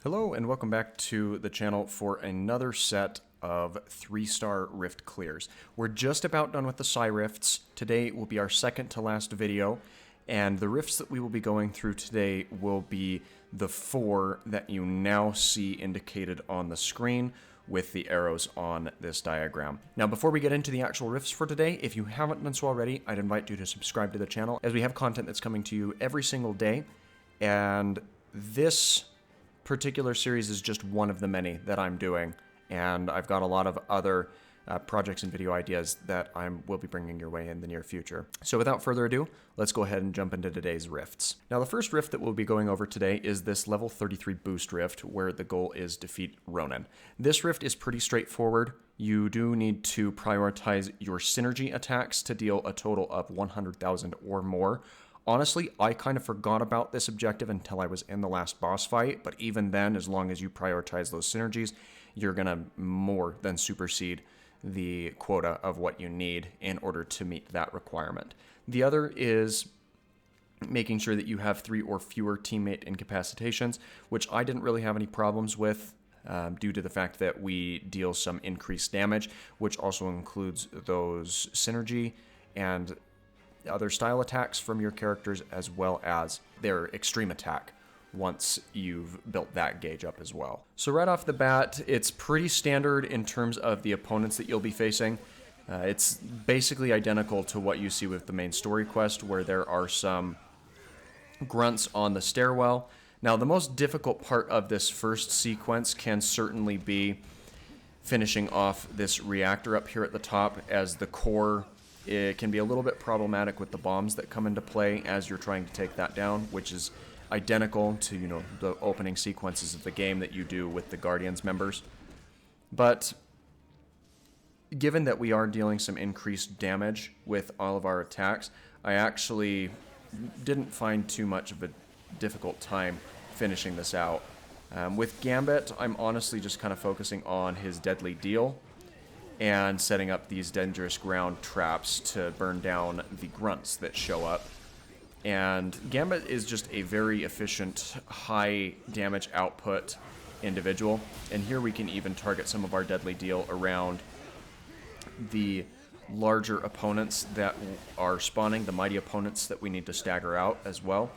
Hello and welcome back to the channel for another set of 3-star Rift clears. We're just about done with the Psi Rifts. Today will be our second to last video, and the rifts that we will be going through today will be the 4 that you now see indicated on the screen with the arrows on this diagram. Now before we get into the actual rifts for today, if you haven't done so already, I'd invite you to subscribe to the channel as we have content that's coming to you every single day, and this particular series is just one of the many that I'm doing, and I've got a lot of other projects and video ideas that I will be bringing your way in the near future. So without further ado, let's go ahead and jump into today's rifts. Now the first rift that we'll be going over today is this level 33 boost rift, where the goal is defeat Ronan. This rift is pretty straightforward. You do need to prioritize your synergy attacks to deal a total of 100,000 or more. Honestly, I kind of forgot about this objective until I was in the last boss fight, but even then, as long as you prioritize those synergies, you're going to more than supersede the quota of what you need in order to meet that requirement. The other is making sure that you have 3 or fewer teammate incapacitations, which I didn't really have any problems with due to the fact that we deal some increased damage, which also includes those synergy and other style attacks from your characters, as well as their extreme attack once you've built that gauge up as well. So right off the bat, it's pretty standard in terms of the opponents that you'll be facing. It's basically identical to what you see with the main story quest, where there are some grunts on the stairwell. Now the most difficult part of this first sequence can certainly be finishing off this reactor up here at the top, as the core, it can be a little bit problematic with the bombs that come into play as you're trying to take that down, which is identical to, the opening sequences of the game that you do with the Guardians members. But given that we are dealing some increased damage with all of our attacks, I actually didn't find too much of a difficult time finishing this out. With Gambit, I'm honestly just kind of focusing on his deadly deal and setting up these dangerous ground traps to burn down the grunts that show up. And Gambit is just a very efficient, high damage output individual, and here we can even target some of our deadly deal around the larger opponents that are spawning, the mighty opponents that we need to stagger out as well.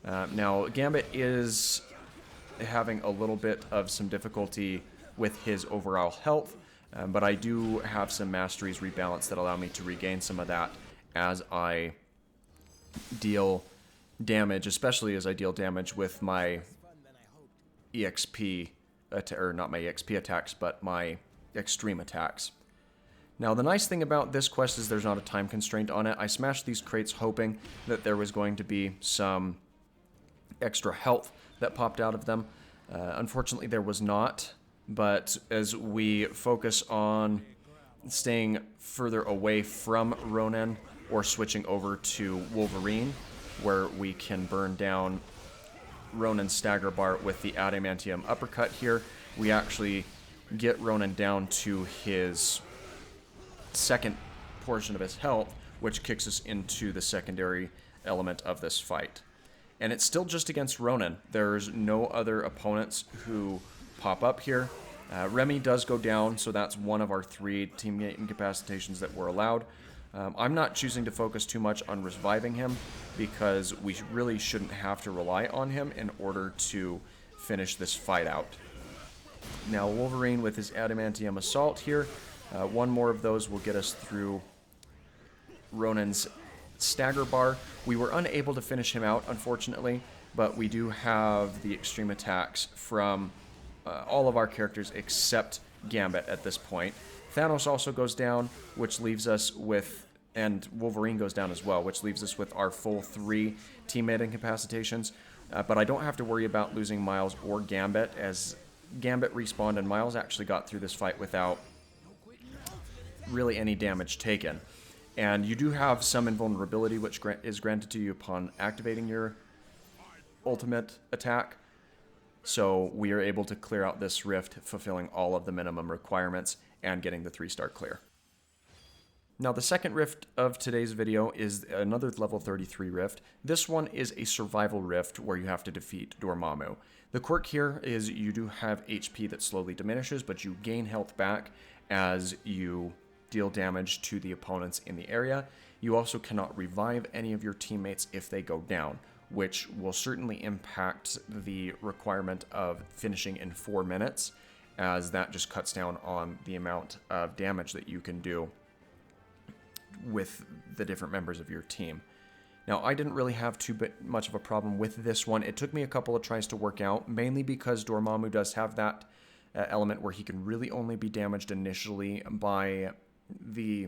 Now Gambit is having a little bit of some difficulty with his overall health, but I do have some masteries rebalance that allow me to regain some of that as I deal damage, especially as I deal damage with my EXP, or not my EXP attacks, but my extreme attacks. Now the nice thing about this quest is there's not a time constraint on it. I smashed these crates hoping that there was going to be some extra health that popped out of them. Unfortunately there was not. But as we focus on staying further away from Ronan or switching over to Wolverine, where we can burn down Ronan's stagger bar with the adamantium uppercut here, we actually get Ronan down to his second portion of his health, which kicks us into the secondary element of this fight. And it's still just against Ronan. There's no other opponents who pop up here. Remy does go down, so that's one of our 3 teammate incapacitations that were allowed. I'm not choosing to focus too much on reviving him, because we really shouldn't have to rely on him in order to finish this fight out. Now Wolverine with his adamantium assault here, one more of those will get us through Ronan's stagger bar. We were unable to finish him out, unfortunately, but we do have the extreme attacks from all of our characters except Gambit at this point. Thanos also goes down, which leaves us with, and Wolverine goes down as well, which leaves us with our full 3 teammate incapacitations. But I don't have to worry about losing Miles or Gambit, as Gambit respawned and Miles actually got through this fight without really any damage taken. And you do have some invulnerability, which is granted to you upon activating your ultimate attack. So we are able to clear out this rift, fulfilling all of the minimum requirements and getting the 3-star clear. Now the second rift of today's video is another level 33 rift. This one is a survival rift where you have to defeat Dormammu. The quirk here is you do have HP that slowly diminishes, but you gain health back as you deal damage to the opponents in the area. You also cannot revive any of your teammates if they go down, which will certainly impact the requirement of finishing in 4 minutes, as that just cuts down on the amount of damage that you can do with the different members of your team. Now, I didn't really have too much of a problem with this one. It took me a couple of tries to work out, mainly because Dormammu does have that element where he can really only be damaged initially by the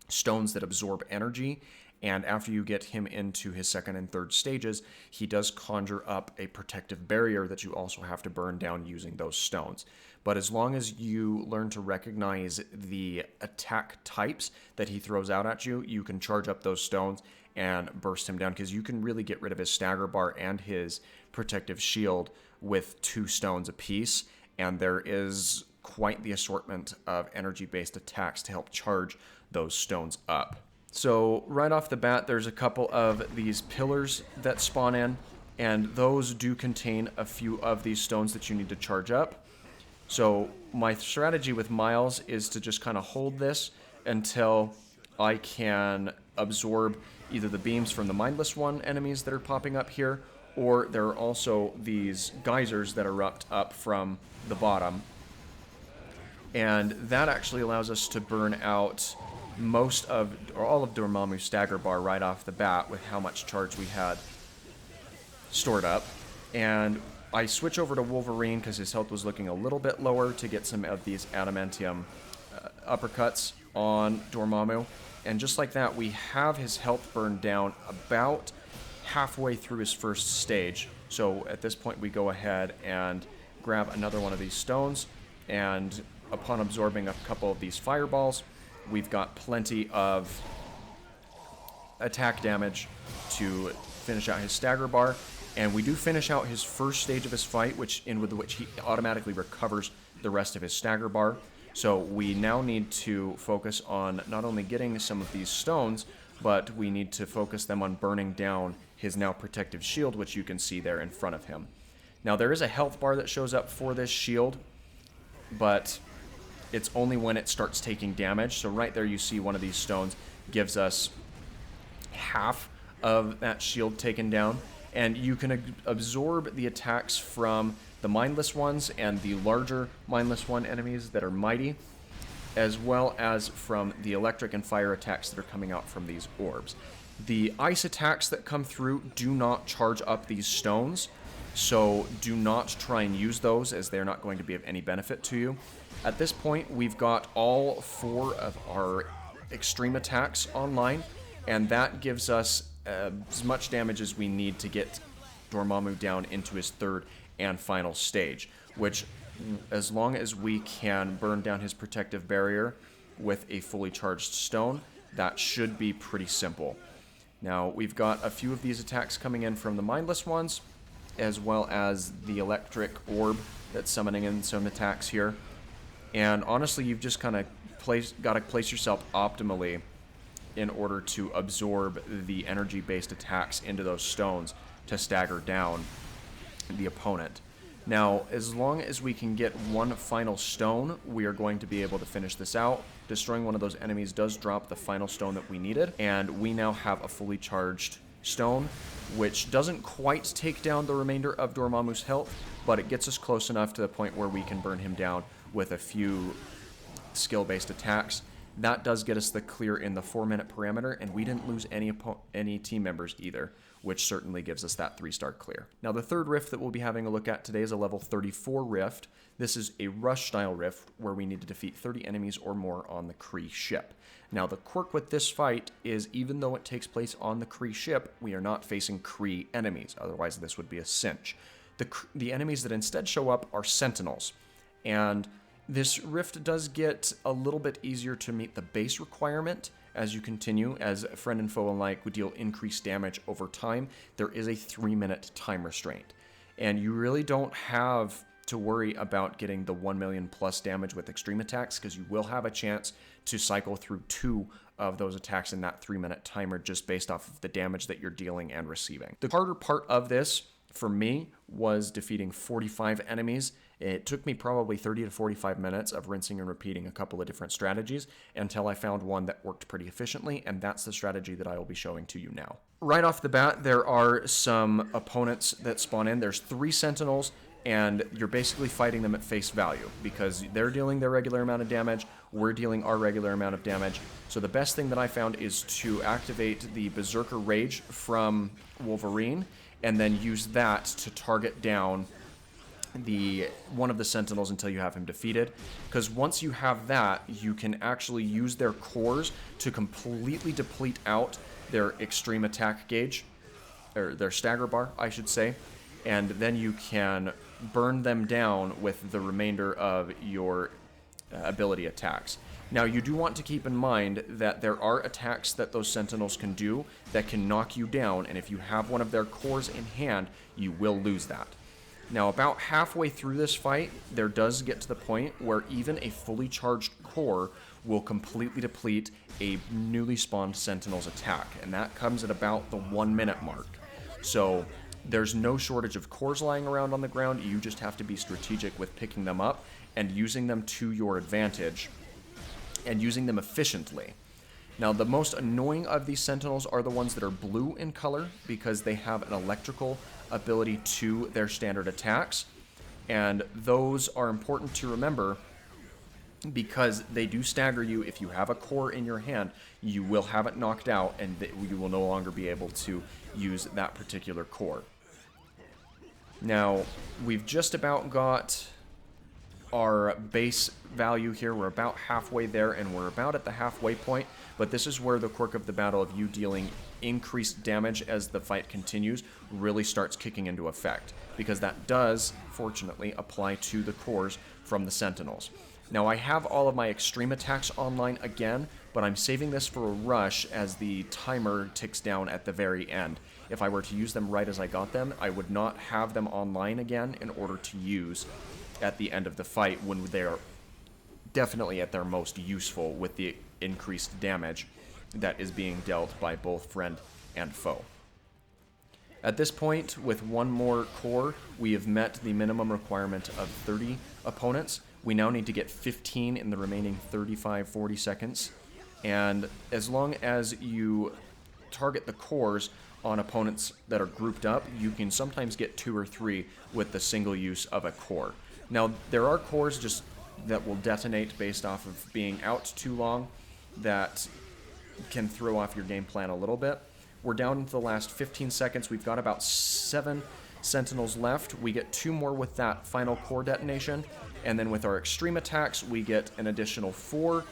stones that absorb energy, and after you get him into his second and third stages, he does conjure up a protective barrier that you also have to burn down using those stones. But as long as you learn to recognize the attack types that he throws out at you, you can charge up those stones and burst him down, because you can really get rid of his stagger bar and his protective shield with 2 stones apiece, and there is quite the assortment of energy-based attacks to help charge those stones up. So right off the bat, there's a couple of these pillars that spawn in, and those do contain a few of these stones that you need to charge up. So my strategy with Miles is to just kind of hold this until I can absorb either the beams from the Mindless One enemies that are popping up here, or there are also these geysers that erupt up from the bottom. And that actually allows us to burn out most of, or all of Dormammu's stagger bar right off the bat with how much charge we had stored up. And I switch over to Wolverine because his health was looking a little bit lower to get some of these adamantium uppercuts on Dormammu. And just like that, we have his health burned down about halfway through his first stage. So at this point, we go ahead and grab another one of these stones, and upon absorbing a couple of these fireballs, we've got plenty of attack damage to finish out his stagger bar. And we do finish out his first stage of his fight, with which he automatically recovers the rest of his stagger bar. So we now need to focus on not only getting some of these stones, but we need to focus them on burning down his now protective shield, which you can see there in front of him. Now, there is a health bar that shows up for this shield, but it's only when it starts taking damage. So right there you see one of these stones gives us half of that shield taken down. And you can absorb the attacks from the Mindless Ones and the larger Mindless One enemies that are mighty, as well as from the electric and fire attacks that are coming out from these orbs. The ice attacks that come through do not charge up these stones, so do not try and use those, as they're not going to be of any benefit to you. At this point, we've got all 4 of our extreme attacks online, and that gives us as much damage as we need to get Dormammu down into his third and final stage, which, as long as we can burn down his protective barrier with a fully charged stone, that should be pretty simple. Now, we've got a few of these attacks coming in from the Mindless Ones, as well as the electric orb that's summoning in some attacks here. And honestly, you've just kind of got to place yourself optimally in order to absorb the energy-based attacks into those stones to stagger down the opponent. Now, as long as we can get one final stone, we are going to be able to finish this out. Destroying one of those enemies does drop the final stone that we needed, and we now have a fully charged stone, which doesn't quite take down the remainder of Dormammu's health, but it gets us close enough to the point where we can burn him down with a few skill-based attacks. That does get us the clear in the 4-minute parameter, and we didn't lose any team members either, which certainly gives us that 3-star clear. Now, the third rift that we'll be having a look at today is a level 34 rift. This is a rush-style rift where we need to defeat 30 enemies or more on the Kree ship. Now, the quirk with this fight is, even though it takes place on the Kree ship, we are not facing Kree enemies. Otherwise, this would be a cinch. The enemies that instead show up are Sentinels, and this rift does get a little bit easier to meet the base requirement as you continue, as friend and foe alike would deal increased damage over time. There is a 3-minute time restraint, and you really don't have to worry about getting the 1 million plus damage with extreme attacks, because you will have a chance to cycle through 2 of those attacks in that 3-minute timer just based off of the damage that you're dealing and receiving. The harder part of this for me was defeating 45 enemies. It took me probably 30 to 45 minutes of rinsing and repeating a couple of different strategies until I found one that worked pretty efficiently, and that's the strategy that I will be showing to you now. Right off the bat, there are some opponents that spawn in. There's 3 Sentinels, and you're basically fighting them at face value because they're dealing their regular amount of damage, we're dealing our regular amount of damage. So the best thing that I found is to activate the Berserker Rage from Wolverine and then use that to target down one of the Sentinels until you have him defeated. Because once you have that, you can actually use their cores to completely deplete out their extreme attack gauge, or their stagger bar, I should say, and then you can burn them down with the remainder of your ability attacks. Now, you do want to keep in mind that there are attacks that those Sentinels can do that can knock you down, and if you have one of their cores in hand, you will lose that. Now, about halfway through this fight, there does get to the point where even a fully charged core will completely deplete a newly spawned Sentinel's attack, and that comes at about the 1 minute mark. So there's no shortage of cores lying around on the ground. You just have to be strategic with picking them up and using them to your advantage and using them efficiently. Now, the most annoying of these Sentinels are the ones that are blue in color because they have an electrical ability to their standard attacks, and those are important to remember because they do stagger you. If you have a core in your hand, you will have it knocked out and you will no longer be able to use that particular core. Now, we've just about got our base value here. We're about halfway there, and we're about at the halfway point, but this is where the quirk of the battle of you dealing increased damage as the fight continues really starts kicking into effect, because that does, fortunately, apply to the cores from the Sentinels. Now, I have all of my extreme attacks online again, but I'm saving this for a rush as the timer ticks down at the very end. If I were to use them right as I got them, I would not have them online again in order to use at the end of the fight when they're definitely at their most useful with the increased damage that is being dealt by both friend and foe. At this point, with one more core, we have met the minimum requirement of 30 opponents. We now need to get 15 in the remaining 35-40 seconds. And as long as you target the cores on opponents that are grouped up, you can sometimes get 2 or 3 with the single use of a core. Now, there are cores just that will detonate based off of being out too long that can throw off your game plan a little bit. We're down into the last 15 seconds. We've got about 7 Sentinels left. We get 2 more with that final core detonation, and then with our extreme attacks, we get an additional 4,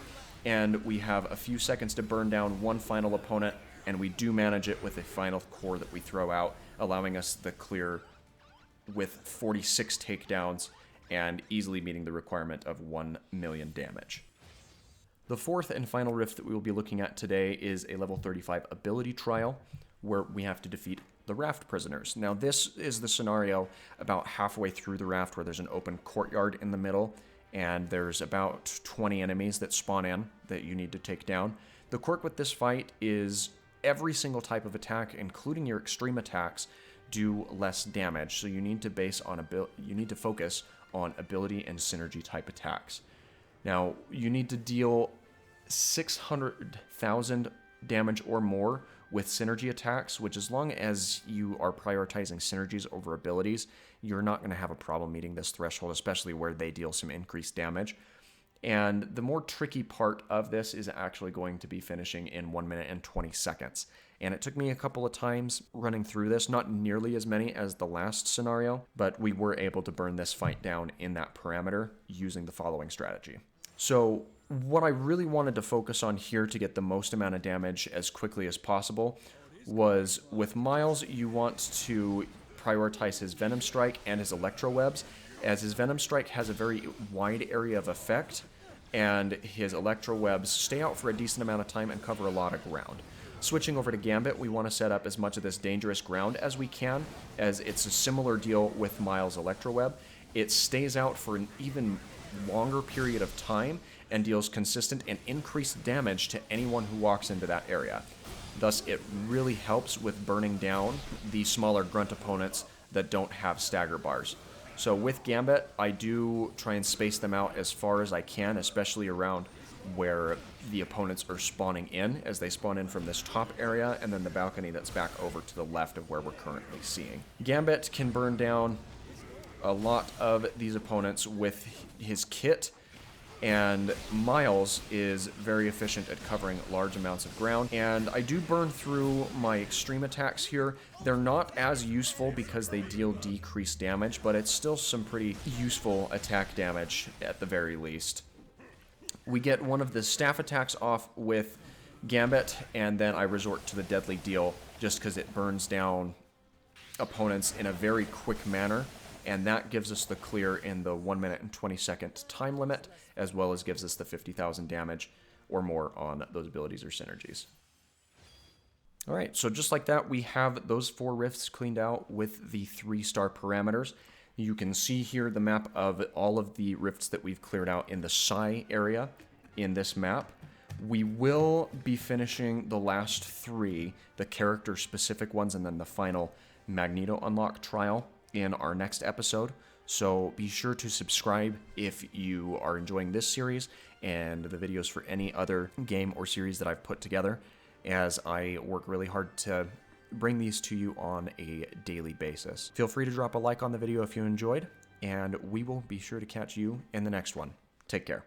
and we have a few seconds to burn down one final opponent, and we do manage it with a final core that we throw out, allowing us the clear with 46 takedowns and easily meeting the requirement of 1 million damage. The fourth and final rift that we will be looking at today is a level 35 ability trial, where we have to defeat the Raft prisoners. Now, this is the scenario about halfway through the Raft where there's an open courtyard in the middle, and there's about 20 enemies that spawn in that you need to take down. The quirk with this fight is every single type of attack, including your extreme attacks, do less damage. So you need to focus on ability and synergy type attacks. Now, you need to deal 600,000 damage or more with synergy attacks, which, as long as you are prioritizing synergies over abilities, you're not going to have a problem meeting this threshold, especially where they deal some increased damage. And the more tricky part of this is actually going to be finishing in 1 minute and 20 seconds. And it took me a couple of times running through this, not nearly as many as the last scenario, but we were able to burn this fight down in that parameter using the following strategy. So what I really wanted to focus on here to get the most amount of damage as quickly as possible was with Miles, you want to prioritize his Venom Strike and his Electro Webs, as his Venom Strike has a very wide area of effect, and his Electro Webs stay out for a decent amount of time and cover a lot of ground. Switching over to Gambit, we want to set up as much of this dangerous ground as we can, as it's a similar deal with Miles' Electro Web. It stays out for an even longer period of time and deals consistent and increased damage to anyone who walks into that area. Thus, it really helps with burning down the smaller grunt opponents that don't have stagger bars. So with Gambit, I do try and space them out as far as I can, especially around where the opponents are spawning in, as they spawn in from this top area, and then the balcony that's back over to the left of where we're currently seeing. Gambit can burn down a lot of these opponents with his kit, and Miles is very efficient at covering large amounts of ground. And I do burn through my extreme attacks here. They're not as useful because they deal decreased damage, but it's still some pretty useful attack damage at the very least. We get one of the staff attacks off with Gambit, and then I resort to the deadly deal just because it burns down opponents in a very quick manner. And that gives us the clear in the 1 minute and 20-second time limit, as well as gives us the 50,000 damage or more on those abilities or synergies. All right, so just like that, we have those 4 rifts cleaned out with the 3-star parameters. You can see here the map of all of the rifts that we've cleared out in the Psi area in this map. We will be finishing the last 3, the character-specific ones, and then the final Magneto unlock trial in our next episode. So be sure to subscribe if you are enjoying this series and the videos for any other game or series that I've put together, as I work really hard to bring these to you on a daily basis. Feel free to drop a like on the video if you enjoyed, and we will be sure to catch you in the next one. Take care.